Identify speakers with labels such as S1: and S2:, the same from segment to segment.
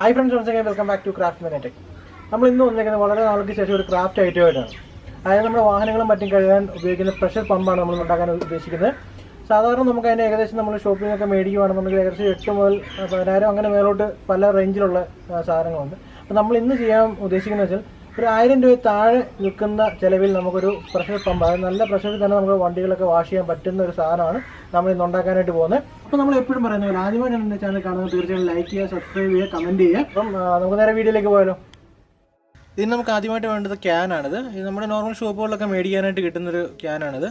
S1: Hi friends, once again welcome back to Craftsman Tech. നമ്മൾ ഇന്ന് വന്നിരിക്കുന്നത് വളരെ നാൾക്ക് ശേഷം ഒരു ക്രാഫ്റ്റ് ഐറ്റമായിട്ടാണ്. അതായത് നമ്മുടെ വാഹനങ്ങളും മറ്റും കഴുകാൻ ഉപയോഗിക്കുന്ന പ്രഷർ പമ്പാണ് നമ്മൾ ഉണ്ടാക്കാൻ ഉദ്ദേശിക്കുന്നത്. സാധാരണ നമുക്ക് അതിൻ്റെ ഏകദേശം നമ്മൾ ഷോപ്പിംഗൊക്കെ മേടിക്കുകയാണെന്നുണ്ടെങ്കിൽ ഏകദേശം 8 മുതൽ 10,000 അങ്ങനെ മേലോട്ട് പല റേഞ്ചിലുള്ള സാധനങ്ങളുണ്ട്. അപ്പോൾ നമ്മൾ ഇന്ന് ചെയ്യാൻ ഉദ്ദേശിക്കുന്നത് വെച്ചാൽ ഒരു 1000 രൂപ താഴെ നിൽക്കുന്ന ചിലവിൽ നമുക്കൊരു പ്രഷർ പമ്പ്, അതായത് നല്ല പ്രഷറിൽ തന്നെ നമുക്ക് വണ്ടികളൊക്കെ വാഷ് ചെയ്യാൻ പറ്റുന്ന ഒരു സാധനമാണ് നമ്മൾ ഇന്ന് ഉണ്ടാക്കാനായിട്ട് പോകുന്നത്. അപ്പോൾ നമ്മൾ എപ്പോഴും പറയുന്ന പോലെ ആദ്യമായിട്ടാണ് എൻ്റെ ചാനൽ കാണുന്നത് തീർച്ചയായും ലൈക്ക് ചെയ്യുക, സബ്സ്ക്രൈബ് ചെയ്യുക, കമൻറ്റ് ചെയ്യുക. അപ്പം നമുക്ക് നേരെ വീഡിയോയിലേക്ക് പോയാലോ. ഇതിന് നമുക്ക് ആദ്യമായിട്ട് വേണ്ടത് ക്യാനാണിത്. ഇത് നമ്മുടെ നോർമൽ ഷോപ്പുകളിലൊക്കെ മേടിക്കാനായിട്ട് കിട്ടുന്നൊരു ക്യാനാണിത്.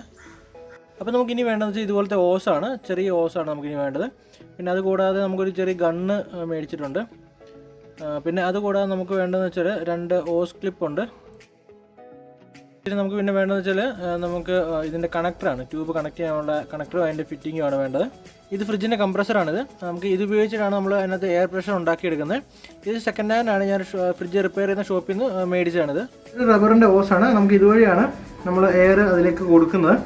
S1: അപ്പോൾ നമുക്കിനി വേണ്ടതെന്ന് വെച്ചാൽ ഇതുപോലത്തെ ഓസാണ്, ചെറിയ ഓസാണ് നമുക്കിനി വേണ്ടത്. പിന്നെ അതുകൂടാതെ നമുക്കൊരു ചെറിയ ഗണ്ണ് മേടിച്ചിട്ടുണ്ട്. പിന്നെ അതുകൂടാതെ നമുക്ക് വേണ്ടതെന്ന് വെച്ചാൽ 2 ഓസ് ക്ലിപ്പുണ്ട്. പിന്നെ നമുക്ക് പിന്നെ വേണ്ടതെന്ന് വെച്ചാൽ നമുക്ക് ഇതിൻ്റെ കണക്ടറാണ്, ട്യൂബ് കണക്ട് ചെയ്യാനുള്ള കണക്ടറും അതിൻ്റെ ഫിറ്റിങ്ങുമാണ് വേണ്ടത്. ഇത് ഫ്രിഡ്ജിൻ്റെ കംപ്രസറാണിത്. നമുക്ക് ഇത് ഉപയോഗിച്ചിട്ടാണ് നമ്മൾ അതിനകത്ത് എയർ പ്രഷർ ഉണ്ടാക്കിയെടുക്കുന്നത്. ഇത് സെക്കൻഡ് ഹാൻഡ് ആണ്, ഞാൻ ഫ്രിഡ്ജ് റിപ്പയർ ചെയ്യുന്ന ഷോപ്പിൽ നിന്ന് മേടിച്ചാണിത്. ഇത് റബ്ബറിൻ്റെ ഓസാണ്. നമുക്ക് ഇതുവഴിയാണ് നമ്മൾ എയർ അതിലേക്ക് കൊടുക്കുന്നത്.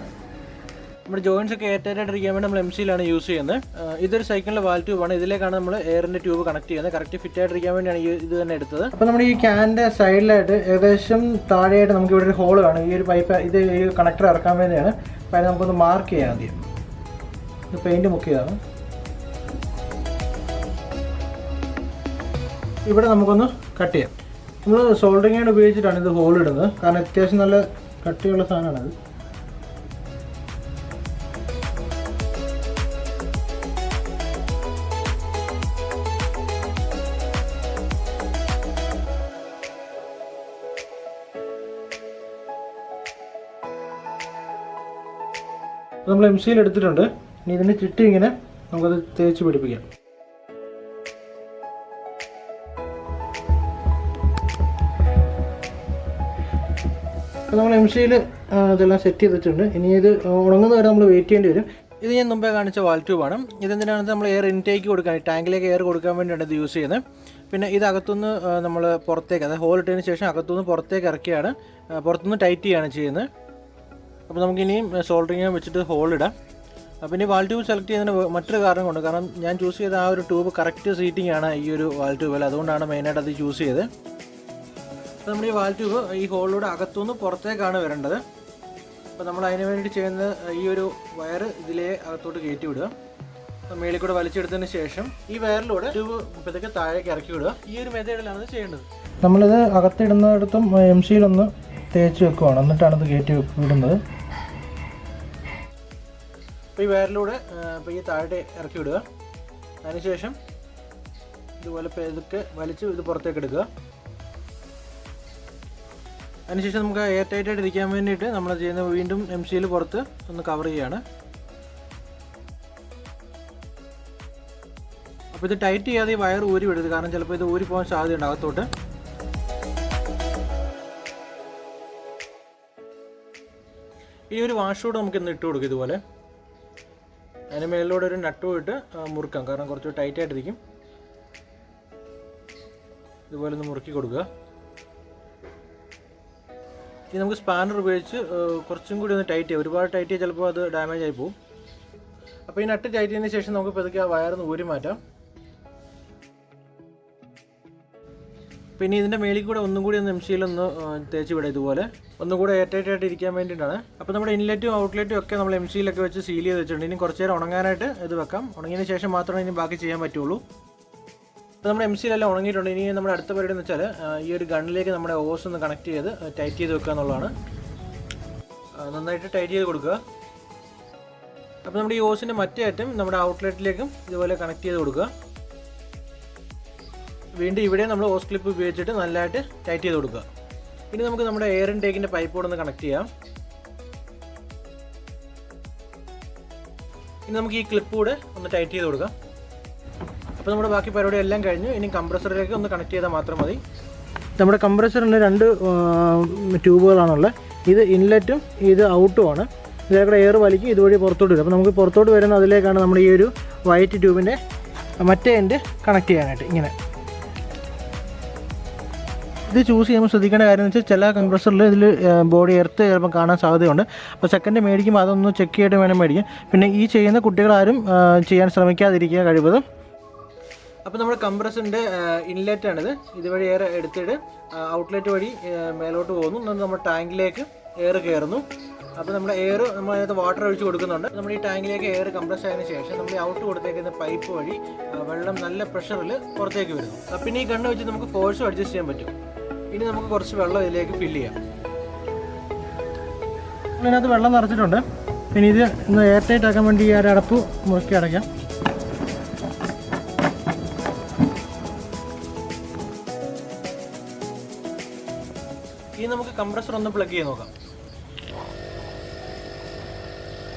S1: നമ്മുടെ ജോയിൻസ് ഒക്കെ എയർടൈറ്റായിട്ടിരിക്കാൻ വേണ്ടി നമ്മൾ MC-യിലാണ് യൂസ് ചെയ്യുന്നത്. ഇതൊരു സൈക്കിളിൻ്റെ വാൽ ട്യൂബാണ്. ഇതിലേക്കാണ് നമ്മൾ എയറിൻ്റെ ട്യൂബ് കണക്ട് ചെയ്യുന്നത്. കറക്റ്റ് ഫിറ്റ് ആയിട്ടിരിക്കാൻ വേണ്ടിയാണ് ഇത് തന്നെ എടുത്തത്. അപ്പോൾ നമ്മുടെ ഈ ക്യാൻ്റെ സൈഡിലായിട്ട് ഏകദേശം താഴെയായിട്ട് നമുക്ക് ഇവിടെ ഒരു ഹോൾ കാണും. ഈ ഒരു പൈപ്പ് ഇത് ഈ കണക്ടർ ഇറക്കാൻ വേണ്ടിയാണ്. അപ്പോൾ അത് നമുക്കൊന്ന് മാർക്ക് ചെയ്യാം. ആദ്യം ഇത് പെയിൻറ്റ് മുക്കിയതാണ്. ഇവിടെ നമുക്കൊന്ന് കട്ട് ചെയ്യാം. നമ്മൾ സോൾഡറിങ് ആയിട്ട് ഉപയോഗിച്ചിട്ടാണ് ഇത് ഹോൾ ഇടുന്നത്. കാരണം അത്യാവശ്യം നല്ല കട്ടിയുള്ള സാധനമാണത്. നമ്മൾ MC-യിൽ എടുത്തിട്ടുണ്ട്. ഇനി ഇതിൻ്റെ ചുറ്റും ഇങ്ങനെ നമുക്കത് തേച്ച് പിടിപ്പിക്കാം. അപ്പോൾ നമ്മൾ MC-യിൽ ഇതെല്ലാം സെറ്റ് ചെയ്തിട്ടുണ്ട്. ഇനി ഇത് ഉണങ്ങുന്നവരെ നമ്മൾ വെയിറ്റ് ചെയ്യേണ്ടി വരും. ഇത് ഞാൻ മുമ്പേ കാണിച്ച വാൽ ട്യൂബാണ്. ഇതെന്തിനാണെന്ന് നമ്മൾ എയർ ഇൻടേക്ക് കൊടുക്കാൻ, ടാങ്കിലേക്ക് എയർ കൊടുക്കാൻ വേണ്ടിയാണ് ഇത് യൂസ് ചെയ്യുന്നത്. പിന്നെ ഇത് അകത്തുനിന്ന് നമ്മൾ പുറത്തേക്ക്, അതായത് ഹോൾ ഇട്ടതിന് ശേഷം അകത്തുനിന്ന് പുറത്തേക്ക് ഇറക്കിയാണ്, പുറത്തുനിന്ന് ടൈറ്റ് ചെയ്യുകയാണ് ചെയ്യുന്നത്. അപ്പോൾ നമുക്കിനിയും സോൾഡറിങ് വെച്ചിട്ട് ഹോൾ ഇടാം. അപ്പോൾ ഇനി വാൽ ട്യൂബ് സെലക്ട് ചെയ്യുന്നതിന് മറ്റൊരു കാരണം കൊണ്ട്, കാരണം ഞാൻ ചൂസ് ചെയ്ത ആ ഒരു ട്യൂബ് കറക്റ്റ് സീറ്റിംഗ് ആണ് ഈ ഒരു വാൽ ട്യൂബിൽ, അതുകൊണ്ടാണ് മെയിനായിട്ട് അത് ചൂസ് ചെയ്തത്. അപ്പോൾ നമ്മുടെ ഈ വാൽ ട്യൂബ് ഈ ഹോളിലൂടെ അകത്തുനിന്ന് പുറത്തേക്കാണ് വരേണ്ടത്. അപ്പോൾ നമ്മൾ അതിന് വേണ്ടി ചെയ്യുന്ന ഈ ഒരു വയർ ഇതിലേ അകത്തോട്ട് കയറ്റി വിടുക. മേളിൽ കൂടെ വലിച്ചെടുത്തതിന് ശേഷം ഈ വയറിലൂടെ ട്യൂബ് ഇപ്പോഴത്തേക്ക് താഴേക്ക് ഇറക്കി വിടുക. ഈ ഒരു മെത്തേഡിലാണ് ഇത് ചെയ്യേണ്ടത്. നമ്മളിത് അകത്തിടുന്നിടത്തും MC-യിലൊന്ന് തേച്ച് വെക്കുകയാണ്, എന്നിട്ടാണ് ഇത് കയറ്റി വിടുന്നത്. അപ്പോൾ ഈ വയറിലൂടെ ഇപ്പോൾ ഈ താഴെ ഇറക്കി വിടുക. അതിനുശേഷം ഇതുപോലെ ഇതൊക്കെ വലിച്ച് ഇത് പുറത്തേക്ക് എടുക്കുക. അതിനുശേഷം നമുക്ക് എയർ ടൈറ്റായിട്ട് ഇരിക്കാൻ വേണ്ടിയിട്ട് നമ്മൾ ചെയ്യുന്ന വീണ്ടും MC-യിൽ പുറത്ത് ഒന്ന് കവർ ചെയ്യുകയാണ്. അപ്പോൾ ഇത് ടൈറ്റ് ചെയ്യാതെ ഈ വയർ ഊരി വിടരുത്, കാരണം ചിലപ്പോൾ ഇത് ഊരി പോകാൻ സാധ്യതയുണ്ട് അകത്തോട്ട്. ഈ ഒരു വാഷോട് നമുക്ക് ഇന്ന് ഇട്ട് കൊടുക്കും ഇതുപോലെ. അതിന് മേളിലൂടെ ഒരു നട്ടും ഇട്ട് മുറുക്കാം, കാരണം കുറച്ച് ടൈറ്റായിട്ടിരിക്കും. ഇതുപോലെ ഒന്ന് മുറുക്കി കൊടുക്കുക. ഇനി നമുക്ക് സ്പാനർ ഉപയോഗിച്ച് കുറച്ചും കൂടി ഒന്ന് ടൈറ്റ് ചെയ്യാം. ഒരുപാട് ടൈറ്റ് ചെയ്യാൻ ചിലപ്പോൾ അത് ഡാമേജ് ആയി പോകും. അപ്പോൾ ഈ നട്ട് ടൈറ്റ് ചെയ്തതിന് ശേഷം നമുക്ക് പതുക്കെ ആ വയറൊന്ന് ഊരി മാറ്റാം. പിന്നെ ഇതിൻ്റെ മേളിൽ കൂടെ ഒന്നും കൂടി ഒന്ന് MC-യിലൊന്ന് തേച്ച് വിടാം. ഇതുപോലെ ഒന്നുകൂടെ എയർടൈറ്റായിട്ട് ഇരിക്കാൻ വേണ്ടിയിട്ടാണ്. അപ്പോൾ നമ്മുടെ ഇൻലെറ്റും ഔട്ട്ലെറ്റും ഒക്കെ നമ്മൾ MC-യിലൊക്കെ വെച്ച് സീൽ ചെയ്ത് വെച്ചിട്ടുണ്ട്. ഇനി കുറച്ച് നേരം ഉണങ്ങാനായിട്ട് ഇത് വെക്കാം. ഉണങ്ങിയതിന് ശേഷം മാത്രമേ ഇനി ബാക്കി ചെയ്യാൻ പറ്റുള്ളൂ. അപ്പോൾ നമ്മുടെ MC-യിലെല്ലാം ഉണങ്ങിയിട്ടുണ്ട്. ഇനി നമ്മുടെ അടുത്ത പരിപാടി എന്ന് വെച്ചാൽ ഈ ഒരു ഗണ്ണിലേക്ക് നമ്മുടെ ഓസ് ഒന്ന് കണക്ട് ചെയ്ത് ടൈറ്റ് ചെയ്ത് വെക്കുക എന്നുള്ളതാണ്. നന്നായിട്ട് ടൈറ്റ് ചെയ്ത് കൊടുക്കുക. അപ്പോൾ നമ്മുടെ ഈ ഓസിൻ്റെ മറ്റേ അറ്റം നമ്മുടെ ഔട്ട്ലെറ്റിലേക്കും ഇതുപോലെ കണക്ട് ചെയ്ത് കൊടുക്കുക. വീണ്ടും ഇവിടെ നമ്മൾ ഓസ് ക്ലിപ്പ് ഉപയോഗിച്ചിട്ട് നല്ലതായിട്ട് ടൈറ്റ് ചെയ്ത് കൊടുക്കുക. ഇനി നമുക്ക് നമ്മുടെ എയർ ഇൻടേക്കിൻ്റെ പൈപ്പോടെ ഒന്ന് കണക്ട് ചെയ്യാം. ഇനി നമുക്ക് ഈ ക്ലിപ്പ് കൂടെ ഒന്ന് ടൈറ്റ് ചെയ്ത് കൊടുക്കാം. അപ്പോൾ നമ്മുടെ ബാക്കി പരിപാടി എല്ലാം കഴിഞ്ഞു. ഇനി കംപ്രസറിലേക്ക് ഒന്ന് കണക്ട് ചെയ്താൽ മാത്രം മതി. നമ്മുടെ കംപ്രസറിന് 2 ട്യൂബുകളാണുള്ളത്. ഇത് ഇൻലെറ്റും ഇത് ഔട്ടുമാണ്. ഇതിലേക്കൂടെ എയർ വലിക്കും, ഇതുവഴി പുറത്തോട്ട് വരും. അപ്പോൾ നമുക്ക് പുറത്തോട്ട് വരുന്ന അതിലേക്കാണ് നമ്മുടെ ഈ ഒരു വൈറ്റ് ട്യൂബിൻ്റെ മറ്റേ എൻഡ് കണക്ട് ചെയ്യാനായിട്ട്. ഇങ്ങനെ ഇത് ചൂസ് ചെയ്യുമ്പോൾ ശ്രദ്ധിക്കേണ്ട കാര്യം എന്ന് വെച്ചാൽ ചില കംപ്രസറിൽ ഇതിൽ ബോഡി എർത്ത് ചിലപ്പോൾ കാണാൻ സാധ്യതയുണ്ട്. അപ്പോൾ സെക്കൻഡ് മേടിക്കുമ്പോൾ അതൊന്ന് ചെക്ക് ചെയ്തിട്ട് വേണം മേടിക്കാം. പിന്നെ ഈ ചെയ്യുന്ന കുട്ടികളാരും ചെയ്യാൻ ശ്രമിക്കാതിരിക്കുക കഴിവതും. അപ്പോൾ നമ്മുടെ കംപ്രസറിൻ്റെ ഇൻലെറ്റ് ആണിത്. ഇതുവഴി എയർ എടുത്തിട്ട് ഔട്ട്ലെറ്റ് വഴി മേലോട്ട് പോകുന്നു. നമ്മുടെ ടാങ്കിലേക്ക് എയർ കയറുന്നു. അപ്പോൾ നമ്മുടെ എയർ നമ്മൾ അതിനകത്ത് വാട്ടർ ഒഴിച്ച് കൊടുക്കുന്നുണ്ട്. നമ്മൾ ഈ ടാങ്കിലേക്ക് എയർ കംപ്രസ് ആയതിനു ശേഷം നമ്മൾ ഈ ഔട്ട് കൊടുത്തേക്കുന്ന പൈപ്പ് വഴി വെള്ളം നല്ല പ്രഷറിൽ പുറത്തേക്ക് വരുന്നു. പിന്നെ ഈ ഗണ്ണ് വെച്ച് നമുക്ക് ഫോഴ്സും അഡ്ജസ്റ്റ് ചെയ്യാൻ പറ്റും. ഇനി നമുക്ക് കുറച്ച് വെള്ളം ഇതിലേക്ക് ഫില്ല് ചെയ്യാം. ഇതിനകത്ത് വെള്ളം നിറച്ചിട്ടുണ്ട്. പിന്നെ ഇത് ഒന്ന് എയർ ടൈറ്റ് ആക്കാൻ വേണ്ടി ഈ ഒരു അടപ്പ് മുറുക്കി അടയ്ക്കാം. ഇനി നമുക്ക് കംപ്രസർ ഒന്ന് പ്ലഗ് ചെയ്ത് നോക്കാം.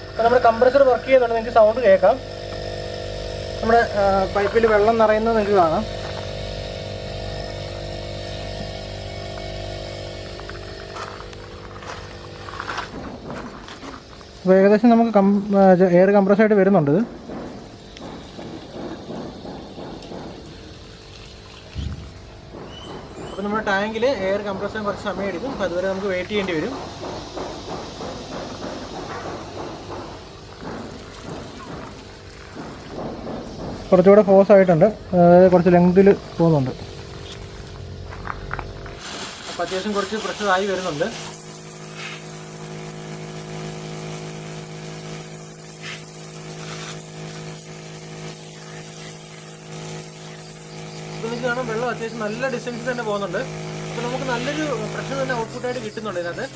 S1: അപ്പോൾ നമ്മുടെ കംപ്രസർ വർക്ക് ചെയ്യുന്നുണ്ട്. നിങ്ങൾക്ക് സൗണ്ട് കേൾക്കാം. നമ്മുടെ പൈപ്പിൽ വെള്ളം നിറയുന്നത് നിങ്ങൾക്ക് കാണാം. അപ്പോൾ ഏകദേശം നമുക്ക് എയർ കംപ്രസ്സായിട്ട് വരുന്നുണ്ട്. അപ്പോൾ നമ്മുടെ ടാങ്കിൽ എയർ കംപ്രസ് ചെയ്യാൻ കുറച്ച് സമയം എടുക്കും. അപ്പോൾ അതുവരെ നമുക്ക് വെയിറ്റ് ചെയ്യേണ്ടി വരും. കുറച്ചുകൂടെ ഫോഴ്സ് ആയിട്ടുണ്ട്. അതായത് കുറച്ച് ലെങ്തിൽ പോകുന്നുണ്ട്. അപ്പോൾ അത്യാവശ്യം കുറച്ച് പ്രഷറായി വരുന്നുണ്ട്. അപ്പോൾ നിങ്ങൾക്ക് കാണാം വെള്ളം അത്യാവശ്യം നല്ല ഡിസ്റ്റൻസിൽ തന്നെ പോകുന്നുണ്ട്. അപ്പോൾ നമുക്ക് നല്ലൊരു പ്രഷർ തന്നെ ഔട്ട്പുട്ടായിട്ട് കിട്ടുന്നുണ്ട് ഇതിനകത്ത്.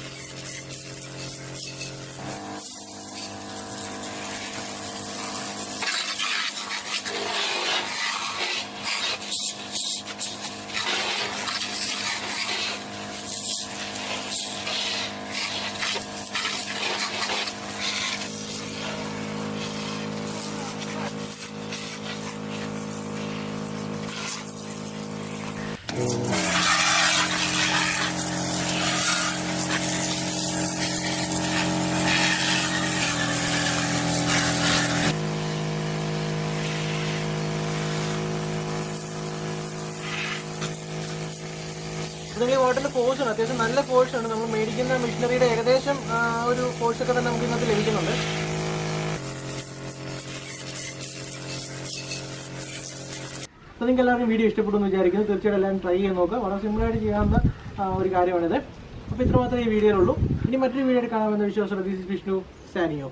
S1: നിങ്ങൾ ഈ വാട്ടറിൽ ഫോഴ്സ് ആണ്, അത്യാവശ്യം നല്ല ഫോഴ്സ് ആണ്. നമ്മൾ മേടിക്കുന്ന മെഷീനറിയുടെ ഏകദേശം ഒരു ഫോഴ്സ് ഒക്കെ തന്നെ നമുക്ക് ഇന്നത്തെ ലഭിക്കുന്നുണ്ട്. അപ്പോൾ നിങ്ങൾക്ക് എല്ലാവർക്കും വീഡിയോ ഇഷ്ടപ്പെട്ടു എന്ന് വിചാരിക്കുന്നു. തീർച്ചയായിട്ടും എല്ലാവരും ട്രൈ ചെയ്ത് നോക്കുക. വളരെ സിമ്പിളായിട്ട് ചെയ്യാവുന്ന ഒരു കാര്യമാണിത്. അപ്പോൾ ഇത്ര മാത്രമേ ഈ വീഡിയോയിലുള്ളൂ. ഇനി മറ്റൊരു വീഡിയോ കാണാമെന്ന വിശ്വാസത്തോടെ ദിസ് ഈസ് വിഷ്ണു സാനിയോ.